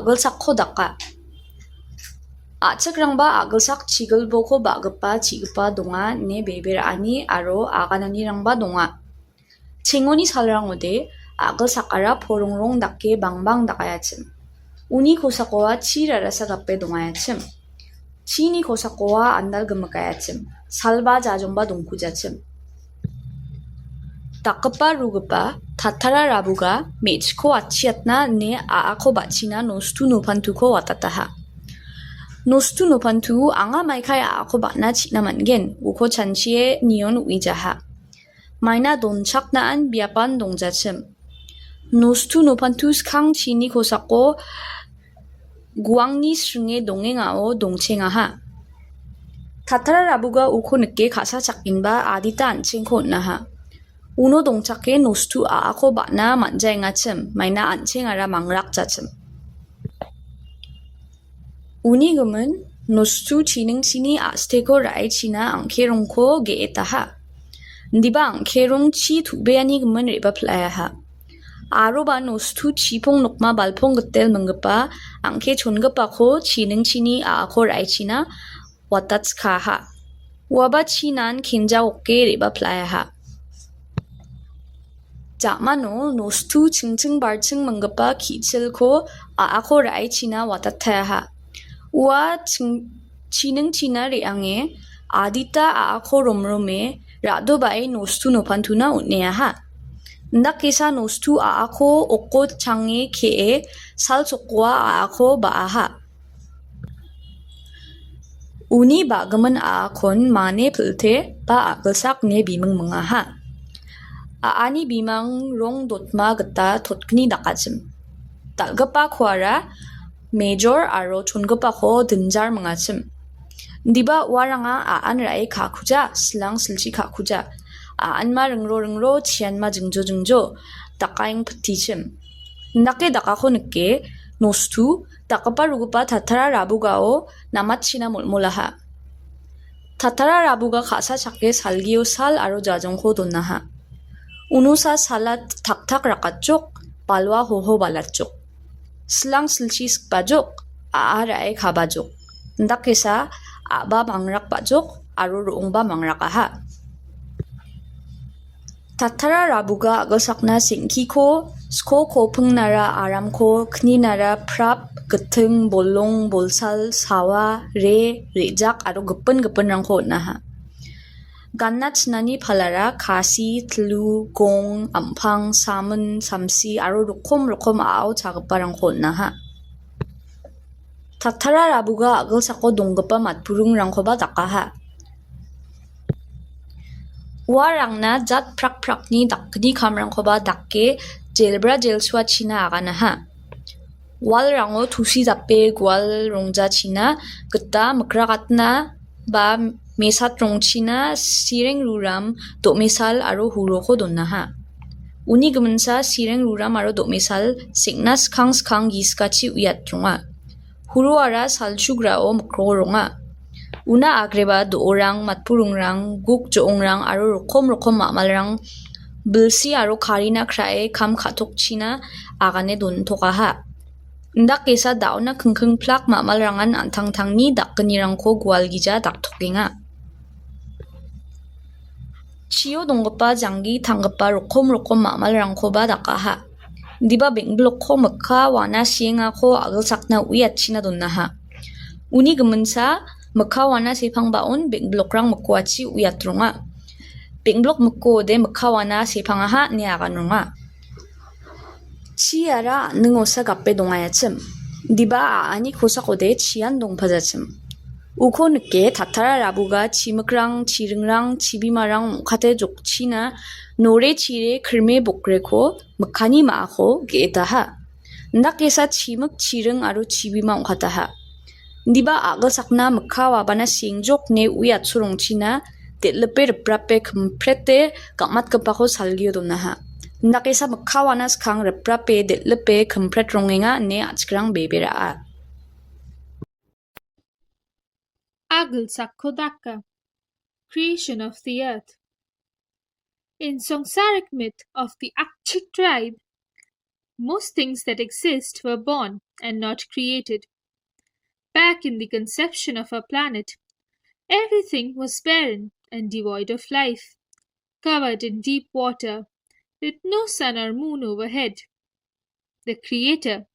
Gilsakko Daka. Achakrangba agilsak chigalboko bagapa chigapa donga ne beberani aro agananirangba donga. Chengoni salrangode agilsakara porongrong dakke bangbang dakayachim. Uni kosakowa chirarasa gappe dongayachim. Chini kosakowa andal gemakayachim. Salba jajomba dongkujachim. Dakapa rugapa tatara rabuga mechko achiatna ne aako bachina nostu nopantuko watataha. Nostu nopantu anga maikai aako batna china mangen uko chanchie nion uijaha. Maina donchaknaan biapan dongjachim. Nostu nopantu skang chini kosako guangni srunge dongengao dongchengaha. Tatara rabuga uko neke kasa chakinba adita anchengko naha. Uno dongchake nostu aako batna manjaengachim maina anchengara mangrakjachim. Uni gemen nostu chining chini asteko rai china angkerongko geetaha. Ndiba angkerong chi tubeani gemen reba playaha. Aroba nostu chipong nokma balpong getel menggapa angke chongepako chining chini aako rai china watatskaha. Waba chinan kinja oke reba playaha. Jamano nostu chingching barching menggapa kichilko aako rai china watatayaha. Ua chining china reange adita aako romrome rado bai nostu nopantuna utneaha. Ndakesa nostu aako oko change kee sal sokwa aako baaha. Uni bagaman aakon mane pilte ba agilsak ne bimang mangaha. Aani bimang rong dotma geta totkni dakachim. Dalgapa kwara major aro chongapa ko dinjar mangachim. Diba waranga aan rai kakuja silang silchi kakuja. Aan ma ringro chian ma jingjo dakaing petichim. Nake dakako neke nostu dakapa rugupa tatara rabugao namachina mulmulaha. Tatara rabuga kasa chake salgio sal aro jajongko donaha. Unusa salat tak rakachok balwa hoho balachok. Silang silchis bajok aarai kabajok. Ndakesa aba mangrak bajok aro roongba mangrakaha. Tatara rabuga agilsakna singkiko sko kopeng nara aramko kni nara prap geteng bolong bolsal sawa rejak aro gepen rangko naha. Ganna chinani palara kasi, telu, gong, ampang, samen, samsi aro rokom ao chagparangko naha. Tatara rabuga agilsako donggapa matpurung rangkoba dakaha. Warangna jat prakni dakni kamrangkoba dakke jelbra jelsua china aganaha. Wal rango tusi dape gwal rongja china geta mekrakatna ba mesat rong china sireng ruram domesal aro huroko donaha. Uni gemensa sireng ruram aro domesal signas kang giskachi uyat ronga. Huru ara salchugrao mekro ronga. Una agreba doorang matpurungrang guk joongrang aro rokom mamalrang bilsi aro karina krae kam katok china agane don tokaha. Ndak kesa dauna kengkeng plak mamalrangan antang-tangni dakkenirangko gwalgija daktokenga. Chio donggapa janggi tanggapa rokom mamalrangkoba dakaha. Diba bengblokko mekka wana siengako agilsakna uyat china donaha. Uni gemensa mekka wana sepang baon bengblokrang mekwachi uyat ronga. Bengblok mekko de mekka wana sepangaha ne agan ronga. Chiara nengosa gappe dongayachim. Diba aani kosakode chian dongpajachim. Uko neke tatara rabuga chimekrang, chiringrang, chibimarang mokate jokchina nore chire krme bokreko mekani maako geetaha. Ndakesa chimek chiring aro chibima mokataha. Diba agilsakna mekka wabana singjok ne uyat surongchina detlepe reprape kemprete gamat kepako salgio donaha. Ndakesa mekka wana skang reprape detlepe kempret rongenga ne achkrang beberaa. Gilsakko Daka, creation of the earth. In Songaric myth of the Akchik tribe, Most things that exist were born and not created. Back in the conception of our planet, everything was barren and devoid of life, covered in deep water, with no sun or moon overhead. The creator,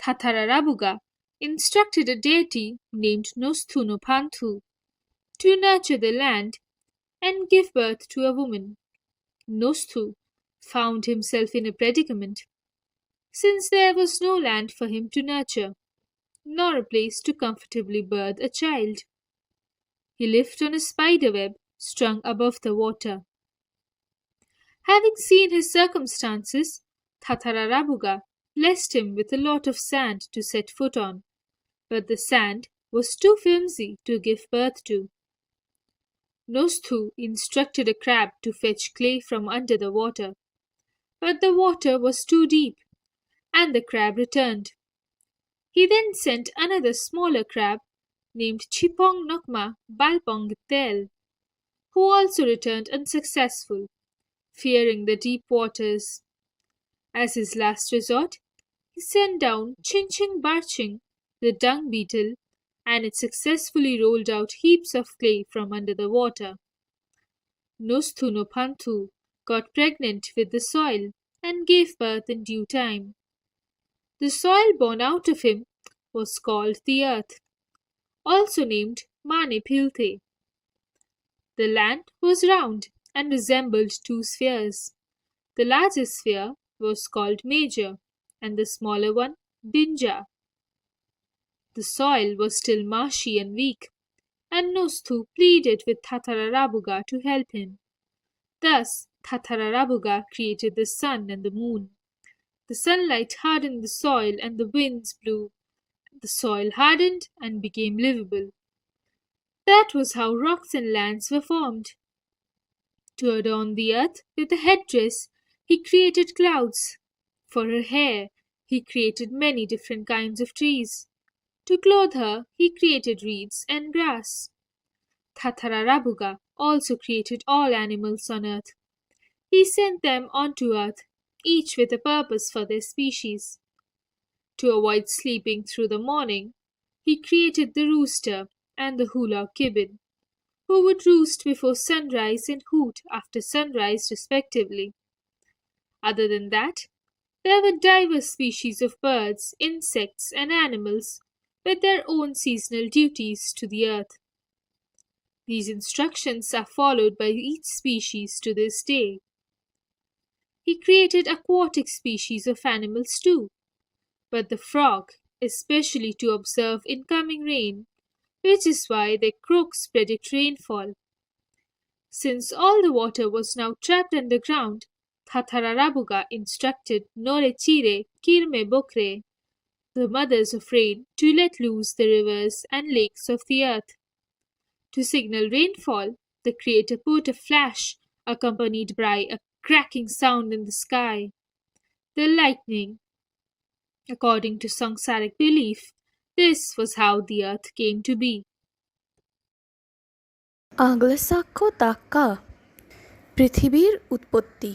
Thathararabuga, instructed a deity named Nosthunopanthu to nurture the land and give birth to a woman. Nosthu found himself in a predicament, since there was no land for him to nurture, nor a place to comfortably birth a child. He lived on a spider web strung above the water. Having seen his circumstances, Thathararabuga blessed him with a lot of sand to set foot on, but the sand was too flimsy to give birth to. Nosthu instructed a crab to fetch clay from under the water, but the water was too deep, and the crab returned. He then sent another smaller crab named Chipong Nokma Balpongtel, who also returned unsuccessful, fearing the deep waters. As his last resort, he sent down Chinching Barching, the dung beetle, and it successfully rolled out heaps of clay from under the water. Nosthunopanthu got pregnant with the soil and gave birth in due time. The soil born out of him was called the earth, also named Mane Pilthe. The land was round and resembled two spheres. The larger sphere was called Major, and the smaller one Binja. The soil was still marshy and weak, and Nosthu pleaded with Thathararabuga to help him. Thus, Thathararabuga created the sun and the moon. The sunlight hardened the soil and the winds blew. The soil hardened and became livable. That was how rocks and lands were formed. To adorn the earth with a headdress, he created clouds. For her hair, he created many different kinds of trees. To clothe her, he created reeds and grass. Thathararabuga also created all animals on earth. He sent them onto earth, each with a purpose for their species. To avoid sleeping through the morning, he created the rooster and the hula gibbon, who would roost before sunrise and hoot after sunrise respectively. Other than that, there were diverse species of birds, insects, and animals with their own seasonal duties to the earth. These instructions are followed by each species to this day. He created aquatic species of animals too, but the frog, especially to observe incoming rain, which is why their croaks predict rainfall. Since all the water was now trapped underground, Thathararabuga instructed Norechire Kirme Bokre, the mothers of rain, to let loose the rivers and lakes of the earth. To signal rainfall, the creator put a flash accompanied by a cracking sound in the sky. The lightning. According to Sangsaric belief, this was how the earth came to be. Gilsakko Daka পৃথিবীর উৎপত্তি।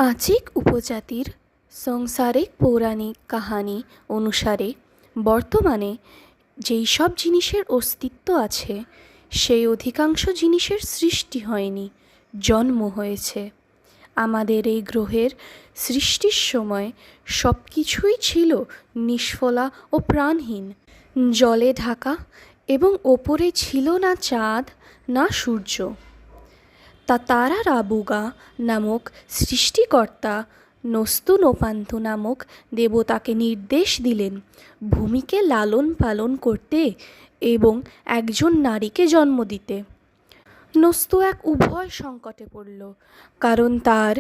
আজিক উপজাতির সংসারিক পৌরাণিক কাহিনী অনুসারে বর্তমানে যেই সব জিনিসের অস্তিত্ব আছে সেই অধিকাংশ জিনিসের সৃষ্টি হয়নি, জন্ম হয়েছে। আমাদের এই গ্রহের সৃষ্টির সময় সব কিছুই ছিল নিষ্ফলা ও প্রাণহীন, জলে ঢাকা, এবং ওপরে ছিল না চাঁদ না সূর্য। তাতারারাবুগা নামক সৃষ্টিকর্তা নস্তুনোপান্তু নামক দেবতাকে নির্দেশ দিলেন ভূমিকে লালন পালন করতে এবং একজন নারীকে জন্ম দিতে। নস্তু এক উভয় সংকটে পড়ল, কারণ তার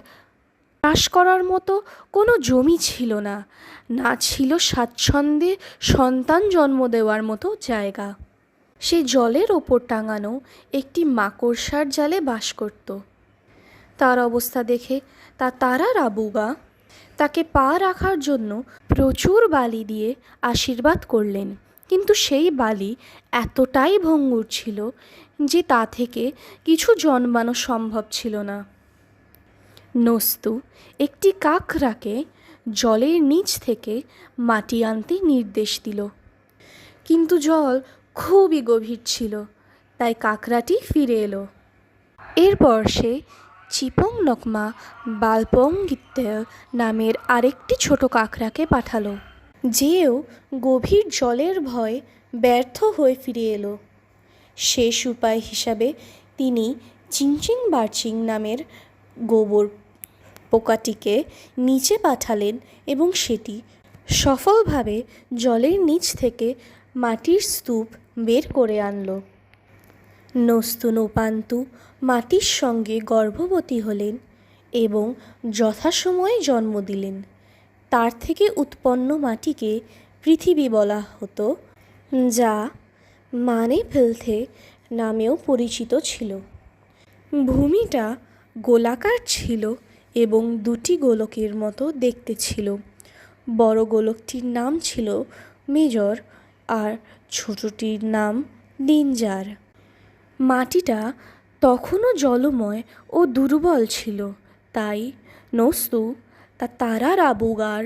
চাষ করার মতো কোনো জমি ছিল না, না ছিল স্বাচ্ছন্দ্যে সন্তান জন্ম দেওয়ার মতো জায়গা। সে জলের ওপর টাঙানো একটি মাকড়সার জালে বাস করত। তার অবস্থা দেখে তাতারারাবুগা তাকে পা রাখার জন্য প্রচুর বালি দিয়ে আশীর্বাদ করলেন, কিন্তু সেই বালি এতটাই ভঙ্গুর ছিল যে তা থেকে কিছু জন্মানো সম্ভব ছিল না। নস্তু একটি কাকড়াকে জলের নিচ থেকে মাটি আনতে নির্দেশ দিল। কিন্তু জল খুবই গভীর ছিল, তাই কাকড়াটি ফিরে এলো। এরপর সে চিপং নকমা বালপং গিত্তেল নামের আরেকটি ছোট কাকড়াকে পাঠালো, যেও গভীর জলের ভয় ব্যর্থ হয়ে ফিরে এলো। শেষ উপায় হিসাবে তিনি চিংচিং বার্চিং নামের গোবর পোকাটিকে নিচে পাঠালেন এবং সেটি সফলভাবে জলের নিচ থেকে মাটির স্তূপ বের করে আনলো। নস্তু নোপান্তু মাটির সঙ্গে গর্ভবতী হলেন এবং যথাসময়ে জন্ম দিলেন। তার থেকে উৎপন্ন মাটিকে পৃথিবী বলা হতো, যা মানে ফেলথে নামেও পরিচিত ছিল। ভূমিটা গোলাকার ছিল এবং দুটি গোলকের মতো দেখতে ছিল। বড় গোলকটির নাম ছিল মেজর আর ছোটটির নাম ডিঞ্জার। মাটিটা তখনও জলময় ও দুর্বল ছিল, তাই নস্তু তা তারার আবুগার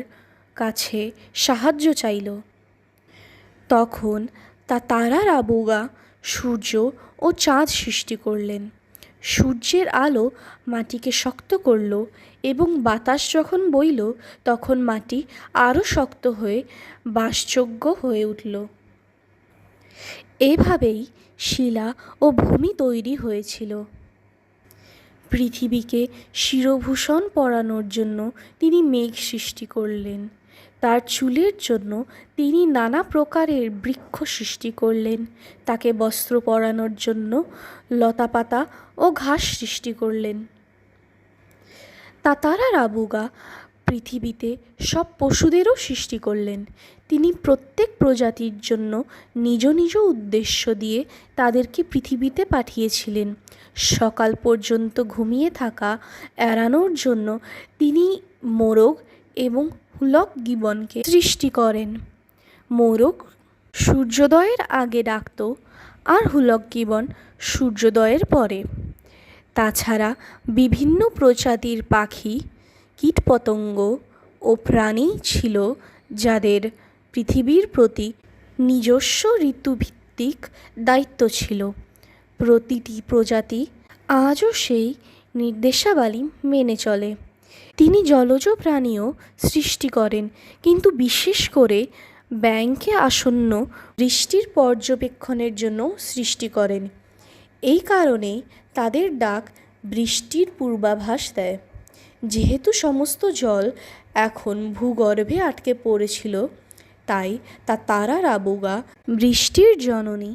কাছে সাহায্য চাইল। তখন তা তারার আবুগা সূর্য ও চাঁদ সৃষ্টি করলেন। সূর্যের আলো মাটিকে শক্ত করল এবং বাতাস যখন বইল তখন মাটি আরও শক্ত হয়ে বাসযোগ্য হয়ে উঠল। এভাবেই শিলা ও ভূমি তৈরি হয়েছিল। পৃথিবীকে শিরভূষণ পরানোর জন্য তিনি মেঘ সৃষ্টি করলেন। তার চুলের জন্য তিনি নানা প্রকারের বৃক্ষ সৃষ্টি করলেন। তাকে বস্ত্র পরানোর জন্য লতাপাতা ও ঘাস সৃষ্টি করলেন। তাতারা রাবুগা পৃথিবীতে সব পশুদেরও সৃষ্টি করলেন। তিনি প্রত্যেক প্রজাতির জন্য নিজ নিজ উদ্দেশ্য দিয়ে তাদেরকে পৃথিবীতে পাঠিয়েছিলেন। সকাল পর্যন্ত ঘুমিয়ে থাকা এড়ানোর জন্য তিনি মোরগ এবং হুলক গিবনকে সৃষ্টি করেন। মোরগ সূর্যোদয়ের আগে ডাকত আর হুলক গিবন সূর্যোদয়ের পরে। তাছাড়া বিভিন্ন প্রজাতির পাখি, কীটপতঙ্গ ও প্রাণী ছিল যাদের পৃথিবীর প্রতি নিজস্ব ঋতুভিত্তিক দায়িত্ব ছিল। প্রতিটি প্রজাতি আজও সেই নির্দেশাবলী মেনে চলে। তিনি জলজ প্রাণীও সৃষ্টি করেন, কিন্তু বিশেষ করে ব্যাংকে আসন্ন বৃষ্টির পর্যবেক্ষণের জন্য সৃষ্টি করেন। এই কারণেই তাদের ডাক বৃষ্টির পূর্বাভাস দেয়। যেহেতু সমস্ত জল এখন ভূগর্ভে আটকে পড়েছিল, তাই তা তারা রাবুগা বৃষ্টির জননী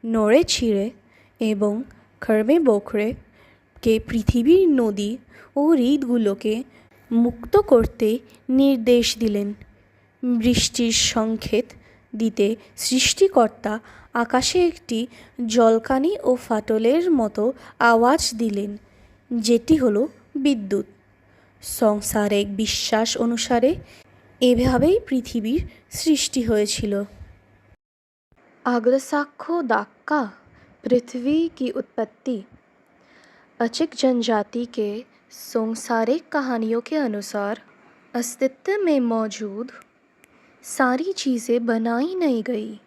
নড়ে ছিঁড়ে এবং খর্মে বখরে কে পৃথিবীর নদী ও হ্রদগুলোকে মুক্ত করতে নির্দেশ দিলেন। বৃষ্টির সংকেত দিতে সৃষ্টিকর্তা আকাশে একটি জলকানি ও ফাটলের মতো আওয়াজ দিলেন, যেটি হলো বিদ্যুৎ। সংসারিক বিশ্বাস অনুসারে এভাবেই পৃথিবীর সৃষ্টি হয়েছিল। গিলসাক্কো দাক্কা पृथ्वी की उत्पत्ति। अचिक जनजाति के सांसारिक कहानियों के अनुसार अस्तित्व में मौजूद सारी चीज़ें बनाई नहीं गई,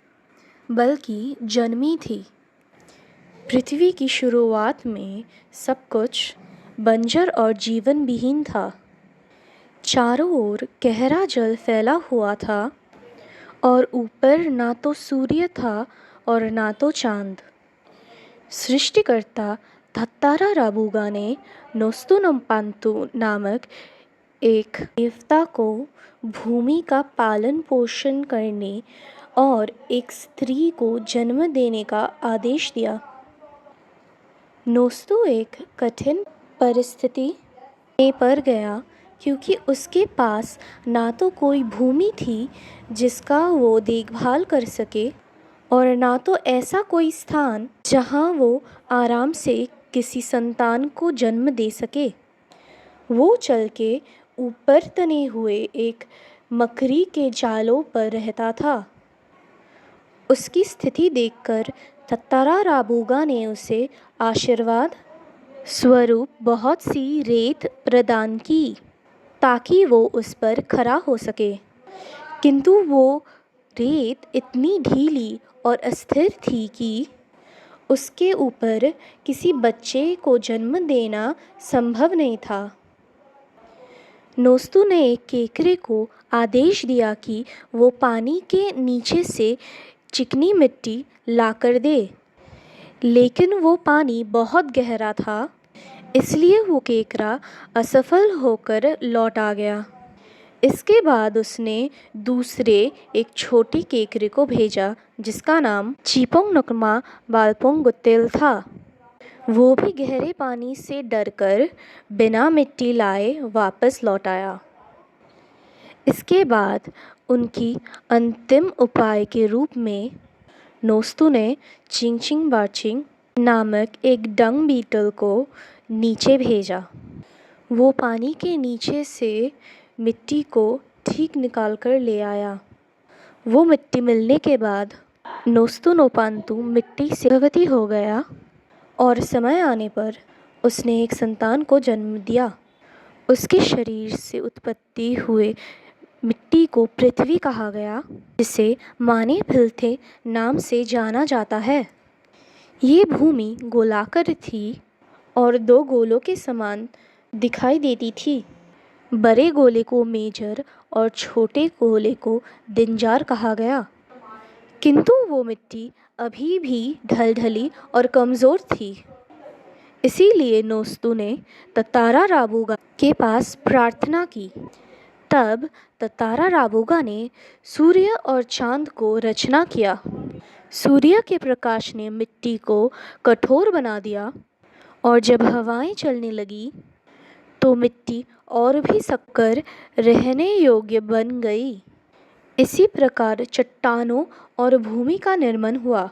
बल्कि जन्मी थी। पृथ्वी की शुरुआत में सब कुछ बंजर और जीवन विहीन था। चारों ओर गहरा जल फैला हुआ था और ऊपर ना तो सूर्य था और ना तो चांद। सृष्टिकर्ता धत्तारा राबुगा ने नोस्तुनम्पांतु नामक एक देवता को भूमि का पालन पोषण करने और एक स्त्री को जन्म देने का आदेश दिया। नोस्तु एक कठिन परिस्थिति में पड़ गया, क्योंकि उसके पास ना तो कोई भूमि थी जिसका वो देखभाल कर सके और ना तो ऐसा कोई स्थान जहाँ वो आराम से किसी संतान को जन्म दे सके। वो चल के ऊपर तने हुए एक मकड़ी के जालों पर रहता था। उसकी स्थिति देखकर तत्तारा राबुगा ने उसे आशीर्वाद स्वरूप बहुत सी रेत प्रदान की। ताकि वो उस पर खड़ा हो सके, किंतु वो रेत इतनी ढीली और अस्थिर थी कि उसके ऊपर किसी बच्चे को जन्म देना संभव नहीं था। नोस्तू ने एक केकरे को आदेश दिया कि वो पानी के नीचे से चिकनी मिट्टी लाकर दे, लेकिन वो पानी बहुत गहरा था, इसलिए वो केकरा असफल होकर लौट आ गया। इसके बाद उसने दूसरे एक छोटे केकरे को भेजा जिसका नाम चीपोंग नकमा बालपोंग गुत्तेल था। वो भी गहरे पानी से डरकर बिना मिट्टी लाए वापस लौट आया। इसके बाद उनकी अंतिम उपाय के रूप में नोस्तू ने चिंग बाचिंग नामक एक डंग बीटल को नीचे भेजा। वो पानी के नीचे से मिट्टी को ठीक निकाल कर ले आया। वो मिट्टी मिलने के बाद नोस्तू नोपांतु मिट्टी से गर्भवती हो गया और समय आने पर उसने एक संतान को जन्म दिया। उसके शरीर से उत्पत्ति हुए मिट्टी को पृथ्वी कहा गया, जिसे माने फिलथे नाम से जाना जाता है। ये भूमि गोलाकार थी और दो गोलों के समान दिखाई देती थी। बड़े गोले को मेजर और छोटे गोले को दिंजार कहा गया, किंतु वो मिट्टी अभी भी ढलढली और कमज़ोर थी। इसीलिए नोस्तू ने ततारा राबूगा के पास प्रार्थना की। तब ततारा राबूगा ने सूर्य और चांद को रचना किया। सूर्य के प्रकाश ने मिट्टी को कठोर बना दिया और जब हवाएं चलने लगी तो मिट्टी और भी सककर रहने योग्य बन गई। इसी प्रकार चट्टानों और भूमि का निर्माण हुआ।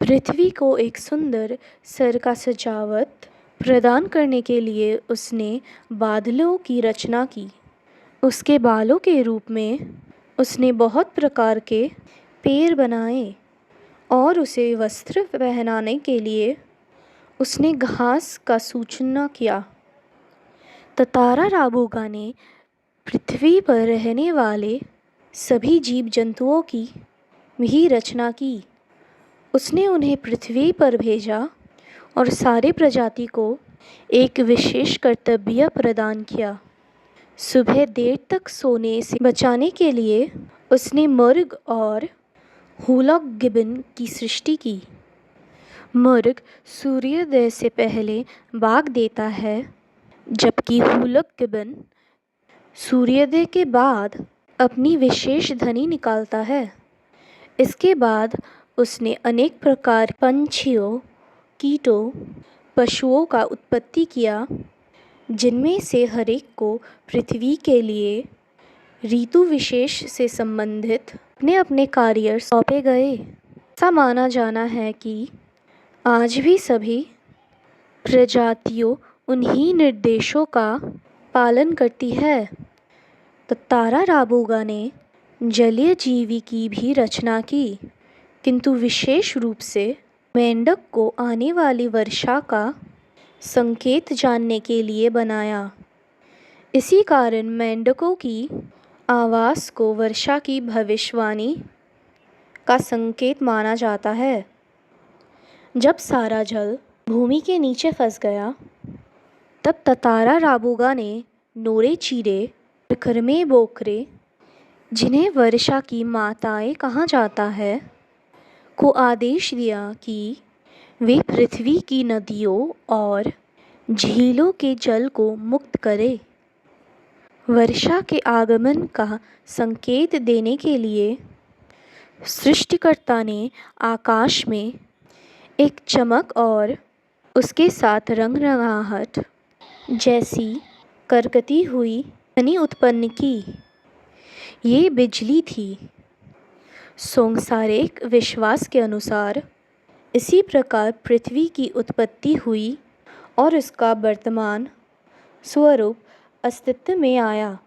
पृथ्वी को एक सुंदर सर का सजावट प्रदान करने के लिए उसने बादलों की रचना की। उसके बालों के रूप में उसने बहुत प्रकार के पैर बनाए और उसे वस्त्र पहनाने के लिए उसने घास का सूचना किया। ततारा राबूगा ने पृथ्वी पर रहने वाले सभी जीव जंतुओं की भी रचना की। उसने उन्हें पृथ्वी पर भेजा और सारे प्रजाति को एक विशेष कर्तव्य प्रदान किया। सुबह देर तक सोने से बचाने के लिए उसने मुर्ग और हुलक गिबन की सृष्टि की। मुर्ग सूर्योदय से पहले बाग देता है, जबकि हुलक गिबन सूर्योदय के बाद अपनी विशेष ध्वनि निकालता है। इसके बाद उसने अनेक प्रकार पंछियों, कीटों, पशुओं का उत्पत्ति किया, जिनमें से हर एक को पृथ्वी के लिए ऋतु विशेष से संबंधित अपने अपने कार्य सौंपे गए। ऐसा माना जाना है कि आज भी सभी प्रजातियों उन्हीं निर्देशों का पालन करती है। ततारा राबूगा ने जलीय जीवी की भी रचना की, किंतु विशेष रूप से मेंढक को आने वाली वर्षा का संकेत जानने के लिए बनाया। इसी कारण मेंढकों की आवाज़ को वर्षा की भविष्यवाणी का संकेत माना जाता है। जब सारा जल भूमि के नीचे फंस गया, तब ततारा राबूगा ने नोरे चीरे, खरमे बोकरे, जिन्हें वर्षा की माताएं कहा जाता है, को आदेश दिया कि वे पृथ्वी की नदियों और झीलों के जल को मुक्त करें। वर्षा के आगमन का संकेत देने के लिए सृष्टिकर्ता ने आकाश में एक चमक और उसके साथ रंगराहट जैसी करकती हुई ध्वनि उत्पन्न की। ये बिजली थी। सांसारिक विश्वास के अनुसार इसी प्रकार पृथ्वी की उत्पत्ति हुई और इसका वर्तमान स्वरूप अस्तित्व में आया।